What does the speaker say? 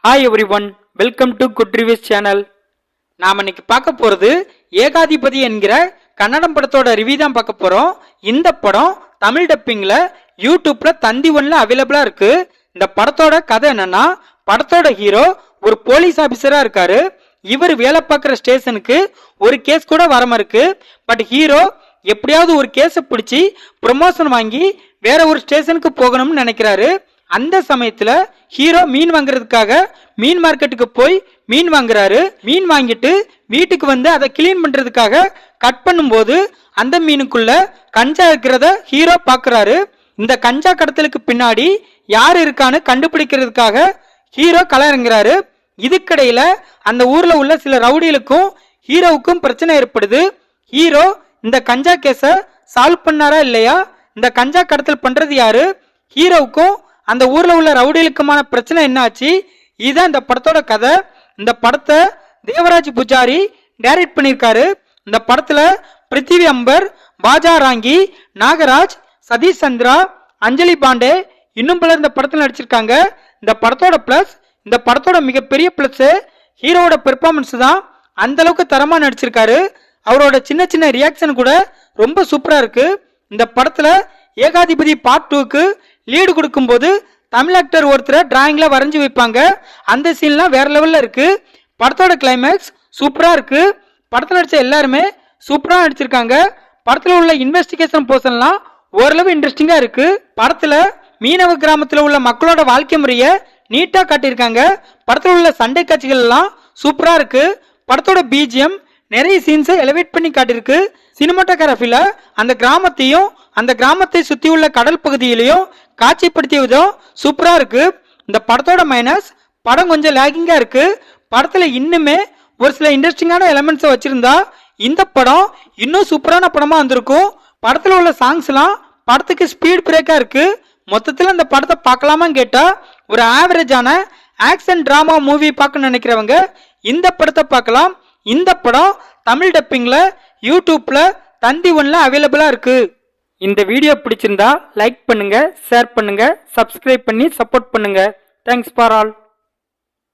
Hi every one, welcome to good reviews channel. நாம் இன்னைக்கு பார்க்க போகிறது ஏகாதிபதி என்கிற கன்னடம் படத்தோட ரிவ்யூ தான் பார்க்க போகிறோம். இந்த படம் தமிழ் டப்பிங்கில் யூடியூப்பில் தந்தி ஒன்றில் அவைலபிளாக இருக்குது. இந்த படத்தோட கதை என்னன்னா, படத்தோட ஹீரோ ஒரு போலீஸ் ஆஃபீஸராக இருக்காரு. இவர் வேலை பார்க்குற ஸ்டேஷனுக்கு ஒரு கேஸ் கூட வரமா இருக்கு. பட் ஹீரோ எப்படியாவது ஒரு கேஸை பிடிச்சி ப்ரொமோஷன் வாங்கி வேற ஒரு ஸ்டேஷனுக்கு போகணும்னு நினைக்கிறாரு. அந்த சமயத்துல ஹீரோ மீன் வாங்குறதுக்காக மீன் மார்க்கெட்டுக்கு போய் மீன் வாங்குறாரு. மீன் வாங்கிட்டு வீட்டுக்கு வந்து அதை கிளீன் பண்றதுக்காக கட் பண்ணும்போது அந்த மீனுக்குள்ள கஞ்சா இருக்கிறத ஹீரோ பாக்குறாரு. இந்த கஞ்சா கடத்தலுக்கு பின்னாடி யார் இருக்கான்னு கண்டுபிடிக்கிறதுக்காக ஹீரோ களமிறங்குறாரு. இதுக்கிடையில அந்த ஊர்ல உள்ள சில ரவுடிகளுக்கும் ஹீரோவுக்கும் பிரச்சனை ஏற்படுது. ஹீரோ இந்த கஞ்சா கேஸ சால்வ் பண்ணாரா இல்லையா, இந்த கஞ்சா கடத்தல் பண்றது யாரு, ஹீரோவுக்கும் அந்த ஊர்ல உள்ள ரவுடிகளுக்குமான பிரச்சனை என்ன ஆச்சு, இதுதான் இந்த படத்தோட கதை. இந்த படத்தை தேவராஜ் புஜாரி டைரக்ட் பண்ணியிருக்காரு. இந்த படத்துல பிருத்திவி அம்பர், பாஜா ராங்கி, நாகராஜ், சதீஷ் சந்திரா, அஞ்சலி பாண்டே இன்னும் பலர் இந்த படத்துல நடிச்சிருக்காங்க. இந்த படத்தோட பிளஸ், இந்த படத்தோட மிகப்பெரிய பிளஸ் ஹீரோவோட பெர்ஃபார்மன்ஸ் தான். அந்த அளவுக்கு தரமா நடிச்சிருக்காரு. அவரோட சின்ன சின்ன ரியாக்ஷன் கூட ரொம்ப சூப்பரா இருக்கு. இந்த படத்துல ஏகாதிபதி பார்ட் 2க்கு லீடு கொடுக்கும்போது தமிழ் ஆக்டர் ஒருத்தரை டிராயிங்ல வரைஞ்சி வைப்பாங்க. அந்த சீன்லாம் வேற லெவல்ல இருக்கு. படத்தோட கிளைமேக்ஸ் சூப்பரா இருக்கு. படத்துல நடிச்ச எல்லாருமே சூப்பரா நடிச்சிருக்காங்க. படத்துல உள்ள இன்வெஸ்டிகேஷன் போர்ஷன்லாம் ஓரளவு இன்ட்ரெஸ்டிங்கா இருக்கு. படத்துல மீனவ கிராமத்துல உள்ள மக்களோட வாழ்க்கை முறையை நீட்டா காட்டியிருக்காங்க. படத்துல உள்ள சண்டை காட்சிகள் எல்லாம் சூப்பரா இருக்கு. படத்தோட பிஜிஎம் நிறைய சீன்ஸை எலிவேட் பண்ணி காட்டியிருக்கு. சினிமாட்டோகிராஃபில அந்த கிராமத்தையும் அந்த கிராமத்தை சுத்தி உள்ள கடல் பகுதியிலையும் காட்சிப்படுத்திய விதம் சூப்பரா இருக்கு. இந்த படத்தோட மைனஸ், படம் கொஞ்சம் லேகிங்கா இருக்கு. படத்துல இன்னுமே ஒரு சில இன்ட்ரெஸ்டிங்கான எலிமெண்ட்ஸை வச்சிருந்தா இந்த படம் இன்னும் சூப்பரான படமா வந்திருக்கும். படத்துல உள்ள சாங்ஸ் எல்லாம் படத்துக்கு ஸ்பீட் பிரேக்கா இருக்கு. மொத்தத்துல இந்த படத்தை பார்க்கலாமான்னு கேட்டா, ஒரு ஆவரேஜான ஆக்ஷன் டிராமா மூவி பார்க்க நினைக்கிறவங்க இந்த படத்தை பார்க்கலாம். இந்த படம் தமிழ் டப்பிங்ல யூடியூப்ல தந்தி ஒன்ல அவைலபிளா இருக்கு. இந்த வீடியோ பிடிச்சிருந்தா லைக் பண்ணுங்க, ஷேர் பண்ணுங்க, சப்ஸ்கிரைப் பண்ணி சப்போர்ட் பண்ணுங்க. Thanks for all.